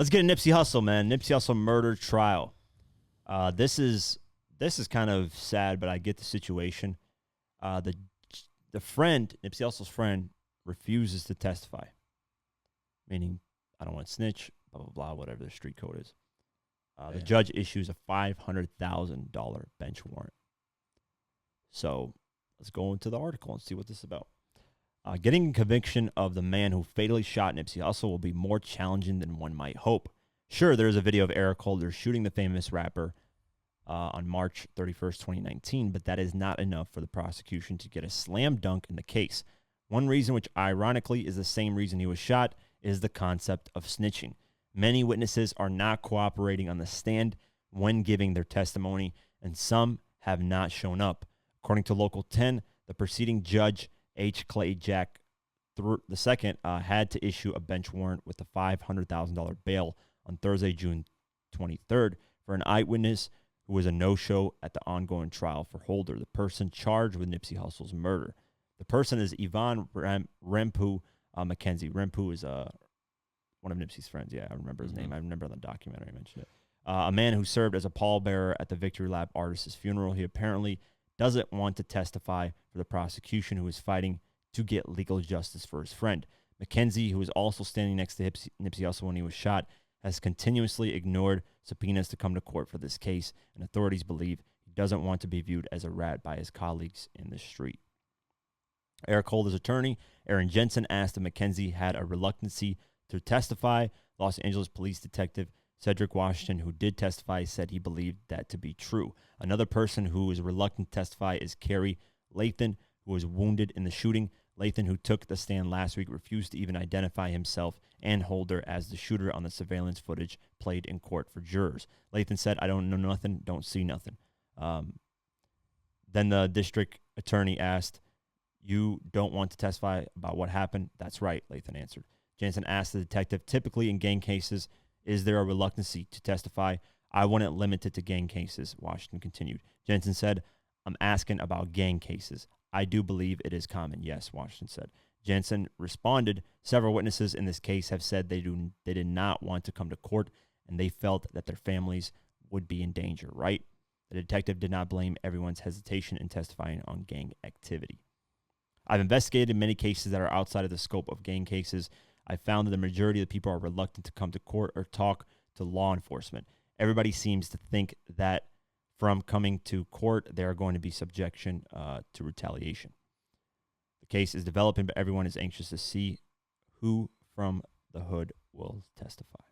Let's get a Nipsey Hussle, man. Nipsey Hussle murder trial. This is kind of sad, but I get the situation. The friend, Nipsey Hussle's friend, refuses to testify, meaning I don't want to snitch, blah blah blah, whatever the street code is. The judge issues a $500,000 bench warrant. So let's go into the article and see what this is about. Getting conviction of the man who fatally shot Nipsey Hussle will be more challenging than one might hope. Sure, there's a video of Eric Holder shooting the famous rapper on March 31st, 2019, but that is not enough for the prosecution to get a slam dunk in the case. One reason, which ironically is the same reason he was shot, is the concept of snitching. Many witnesses are not cooperating on the stand when giving their testimony, and some have not shown up. According to Local 10, the preceding judge, H. Clay Jack II, had to issue a bench warrant with a $500,000 bail on Thursday, June 23rd, for an eyewitness who was a no-show at the ongoing trial for Holder, the person charged with Nipsey Hussle's murder. The person is Yvonne Rempu McKenzie. Rempu is one of Nipsey's friends. Yeah, I remember his name. I remember on the documentary I mentioned it. A man who served as a pallbearer at the Victory Lap artist's funeral. He apparently doesn't want to testify for the prosecution, who is fighting to get legal justice for his friend. McKenzie, who was also standing next to Nipsey Hussle when he was shot, has continuously ignored subpoenas to come to court for this case, and authorities believe he doesn't want to be viewed as a rat by his colleagues in the street. Eric Holder's attorney, Aaron Jensen, asked if McKenzie had a reluctancy to testify. Los Angeles police detective Cedric Washington, who did testify, said he believed that to be true. Another person who is reluctant to testify is Kerry Lathan, who was wounded in the shooting. Lathan, who took the stand last week, refused to even identify himself and Holder as the shooter on the surveillance footage played in court for jurors. Lathan said, "I don't know nothing, don't see nothing." Then the district attorney asked, "You don't want to testify about what happened?" "That's right," Lathan answered. Jensen asked the detective, "Typically in gang cases, is there a reluctancy to testify?" "I wouldn't limit it to gang cases," Washington continued. Jensen said, "I'm asking about gang cases. I do believe it is common." "Yes," Washington said. Jensen responded, "Several witnesses in this case have said they did not want to come to court, and they felt that their families would be in danger, right?" The detective did not blame everyone's hesitation in testifying on gang activity. "I've investigated many cases that are outside of the scope of gang cases. I found that the majority of the people are reluctant to come to court or talk to law enforcement. Everybody seems to think that from coming to court, they are going to be subjection to retaliation. The case is developing, but everyone is anxious to see who from the hood will testify."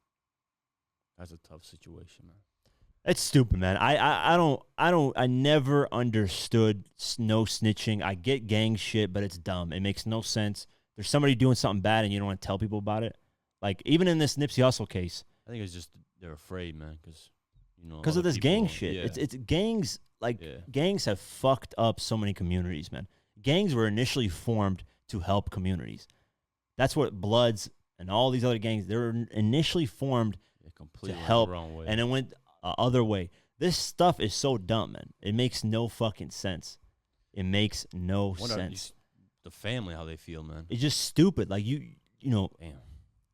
That's a tough situation, man. It's stupid, man. I never understood no snitching. I get gang shit, but it's dumb. It makes no sense. There's somebody doing something bad and you don't want to tell people about it. Like, even in this Nipsey Hussle case. I think it's just they're afraid, man, because, you know. Because of this gang shit. Yeah. It's gangs, like, gangs have fucked up so many communities, man. Gangs were initially formed to help communities. That's what Bloods and all these other gangs, they were initially formed to help, and it went other way. This stuff is so dumb, man. It makes no fucking sense. It makes no sense. The family, how they feel, man. It's just stupid. Like, you know, damn.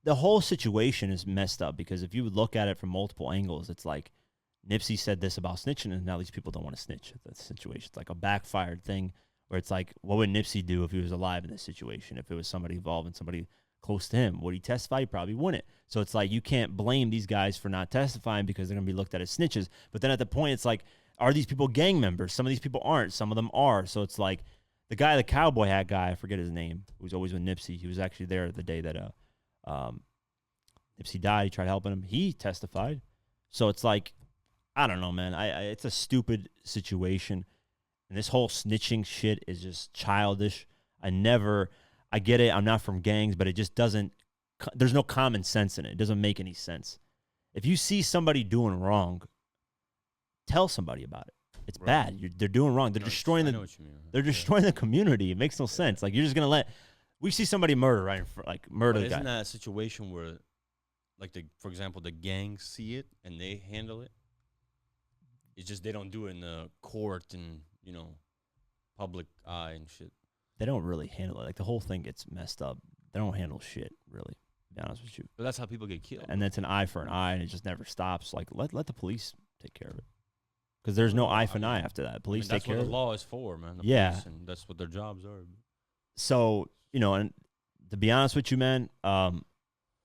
The whole situation is messed up, because if you look at it from multiple angles, it's like Nipsey said this about snitching, and now these people don't want to snitch. That situation, it's like a backfired thing, where it's like, what would Nipsey do if he was alive in this situation? If it was somebody involved and somebody close to him, would he testify? He probably wouldn't. So it's like, you can't blame these guys for not testifying, because they're going to be looked at as snitches. But then at the point, it's like, are these people gang members? Some of these people aren't. Some of them are. So it's like, the guy, the cowboy hat guy, I forget his name, who's always with Nipsey. He was actually there the day that Nipsey died. He tried helping him. He testified. So it's like, I don't know, man. It's a stupid situation. And this whole snitching shit is just childish. I get it. I'm not from gangs, but it just doesn't, there's no common sense in it. It doesn't make any sense. If you see somebody doing wrong, tell somebody about it. It's bad. They're doing wrong. They're destroying the community. It makes no sense. Like, you're just gonna let. We see somebody murder, right? Like, murder the guy. Isn't that a situation where, like, for example, the gangs see it and they handle it? It's just they don't do it in the court and, you know, public eye and shit. They don't really handle it. Like, the whole thing gets messed up. They don't handle shit, really. To be honest with you. But that's how people get killed. And that's an eye for an eye, and it just never stops. Like, let the police take care of it. Because there's no eye for an eye after that. Police take care of it. That's what the law is for, man. The Yeah. police, and that's what their jobs are. So, and to be honest with you, man, a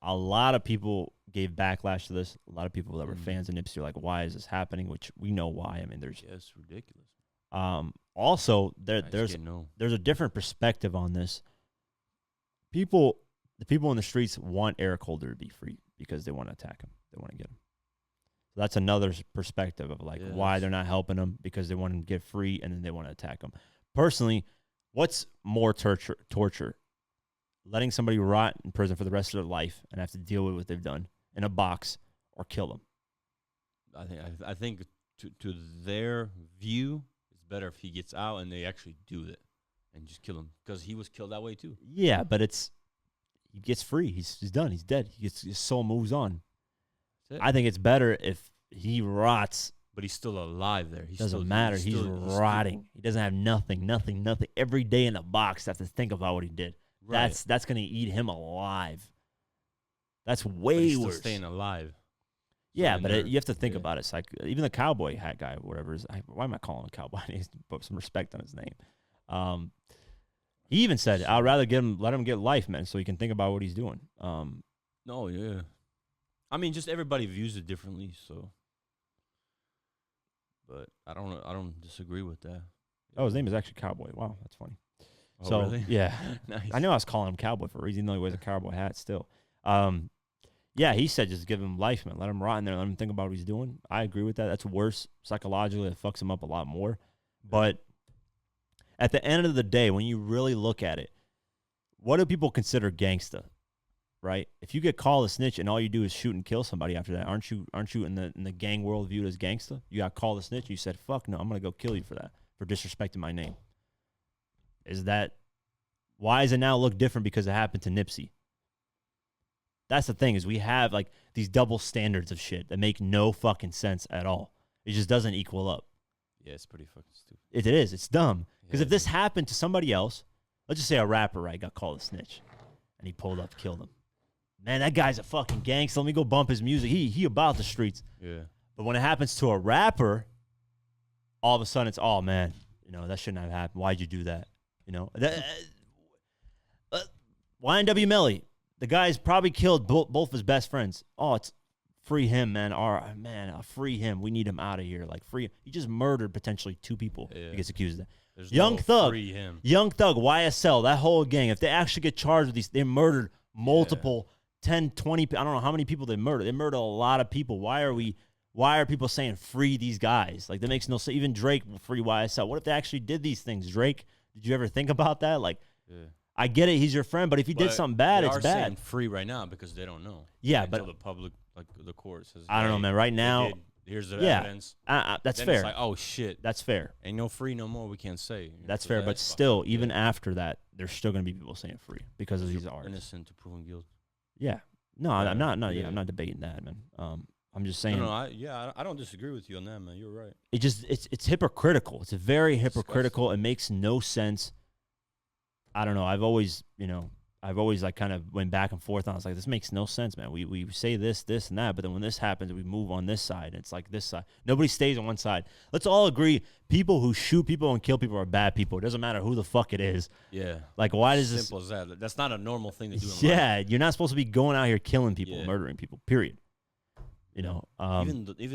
lot of people gave backlash to this. A lot of people that were fans of Nipsey are like, why is this happening? Which we know why. I mean, it's ridiculous. Also, there's a different perspective on this. The people in the streets want Eric Holder to be free because they want to attack him. They want to get him. So that's another perspective of like why they're not helping him, because they want him to get free and then they want to attack him. Personally, what's more torture? Letting somebody rot in prison for the rest of their life and have to deal with what they've done in a box, or kill them? I think to their view, it's better if he gets out and they actually do it and just kill him, because he was killed that way too. Yeah, but he gets free. He's done. He's dead. His soul moves on. I think it's better if he rots. But he's still alive there. Doesn't matter. He's rotting. He doesn't have nothing. Every day in the box, have to think about what he did. Right. That's going to eat him alive. That's way worse. Still staying alive. Yeah, but you have to think about it. It's like even the cowboy hat guy, whatever. Why am I calling him a cowboy? He needs to put some respect on his name. He even said, "I'd rather let him get life, man, so he can think about what he's doing." No, yeah. I mean, just everybody views it differently, so. But I don't disagree with that. Oh, his name is actually Cowboy. Wow, that's funny. Oh, so really? yeah, Nice. I knew I was calling him Cowboy for a reason, even though he wears a cowboy hat still. Yeah, he said just give him life, man. Let him rot in there. Let him think about what he's doing. I agree with that. That's worse psychologically. It fucks him up a lot more. But at the end of the day, when you really look at it, what do people consider gangsta? Right? If you get called a snitch and all you do is shoot and kill somebody after that, aren't you in the gang world viewed as gangsta? You got called a snitch and you said, "Fuck no, I'm gonna go kill you for that, for disrespecting my name." Why does it now look different because it happened to Nipsey? That's the thing, is we have like these double standards of shit that make no fucking sense at all. It just doesn't equal up. Yeah, it's pretty fucking stupid. It is. It's dumb. Because if this happened to somebody else, let's just say a rapper, right, got called a snitch, and he pulled up, killed him. Man, that guy's a fucking gangster. Let me go bump his music. He about the streets. Yeah. But when it happens to a rapper, all of a sudden it's, oh man, that shouldn't have happened. Why'd you do that? YNW Melly, the guy's probably killed both his best friends. Oh, it's free him, man. Free him. We need him out of here. Like, free him. He just murdered potentially 2 people. Yeah. He gets accused of that. There's Young Thug, Young Thug, YSL, that whole gang, if they actually get charged with these, they murdered multiple 10, 20, I don't know how many people they murdered. They murdered a lot of people. Why are people saying free these guys? Like, that makes no sense. Even Drake will free YSL. What if they actually did these things? Drake, did you ever think about that? Like, I get it, he's your friend, but if he did something bad, it's bad. They are saying free right now because they don't know. Yeah, until but the public, like the court says, I don't know, man. Right now, here's the evidence. That's then fair. It's like, oh shit, that's fair. Ain't no free no more. We can't say. That's fair, but still, even after that, there's still gonna be people saying free because of these artists. Innocent to proven guilty. Yeah, no, I'm not. I'm not debating that, man. I'm just saying. I don't disagree with you on that, man. You're right. It's hypocritical. It's very hypocritical. It makes no sense. I don't know. I've always like kind of went back and forth. And I was like, this makes no sense, man. We say this, and that, but then when this happens, we move on this side. It's like this side. Nobody stays on one side. Let's all agree, people who shoot people and kill people are bad people. It doesn't matter who the fuck it is. Yeah. Like, why does this? Simple as that. That's not a normal thing to do. You're not supposed to be going out here killing people, murdering people. Period. Even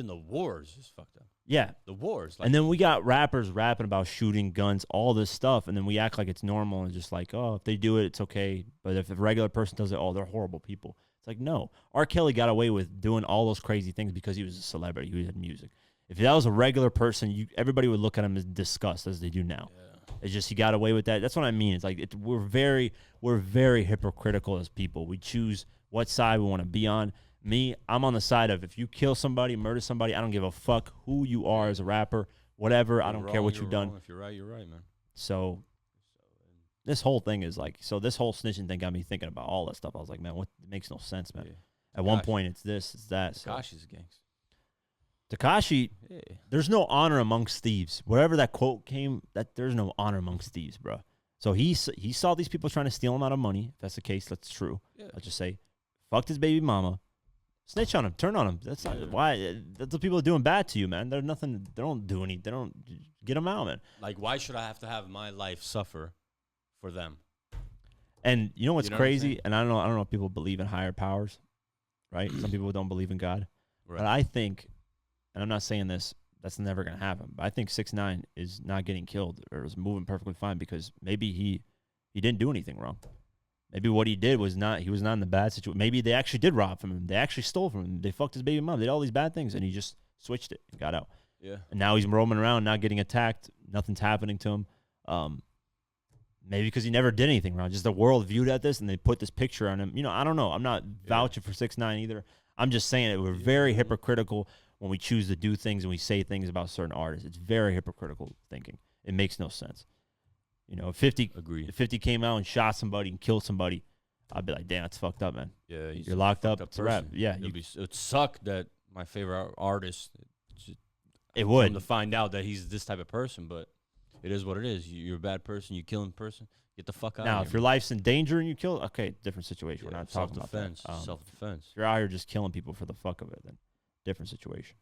the wars is fucked up. Yeah. The wars. And then we got rappers rapping about shooting, guns, all this stuff, and then we act like it's normal and just like, oh, if they do it, it's okay. But if a regular person does it, oh, they're horrible people. It's like, no. R. Kelly got away with doing all those crazy things because he was a celebrity. He had music. If that was a regular person, everybody would look at him as disgust, as they do now. Yeah. It's just he got away with that. That's what I mean. It's like we're very hypocritical as people. We choose what side we want to be on. Me, I'm on the side of if you kill somebody, murder somebody, I don't give a fuck who you are as a rapper, whatever. I don't care what you've done. If you're right, man. So this whole thing is like, this whole snitching thing got me thinking about all that stuff. I was like, man, it makes no sense, man. Yeah. At one point, it's this, it's that. Tekashi's a gangster. Tekashi, there's no honor amongst thieves. Wherever that quote came, there's no honor amongst thieves, bro. So he saw these people trying to steal him out of money. If that's the case, that's true. Yeah. Let's just say fucked his baby mama. Snitch on him. Turn on him. That's not why. That's what people are doing bad to you, man. They're nothing. They don't do anything. They don't get them out, man. Like, why should I have to have my life suffer for them? And you know what's You know what I'm crazy? saying? And I don't know if people believe in higher powers, right? Some people don't believe in God. Right. But I think, and I'm not saying this, that's never going to happen. But I think 6ix9ine is not getting killed or is moving perfectly fine because maybe he didn't do anything wrong. Maybe what he did was he was not in the bad situation. Maybe they actually did rob from him. They actually stole from him. They fucked his baby mom. They did all these bad things, and he just switched it and got out. Yeah. And now he's roaming around, not getting attacked. Nothing's happening to him. Maybe because he never did anything wrong. Just the world viewed at this, and they put this picture on him. You know, I don't know. I'm not vouching for 6ix9ine either. I'm just saying that we're very hypocritical when we choose to do things and we say things about certain artists. It's very hypocritical thinking. It makes no sense. You know, if 50 came out and shot somebody and killed somebody, I'd be like, damn, that's fucked up, man. Yeah, you're locked up. It's a wrap. Yeah, it'd suck that my favorite artist. It would to find out that he's this type of person, but it is what it is. You're a bad person. You killing person. Get the fuck out. Now, of here, if your life's in danger and you kill, okay, different situation. Yeah, We're not talking about that. Self-defense. If you're out here just killing people for the fuck of it, then different situation.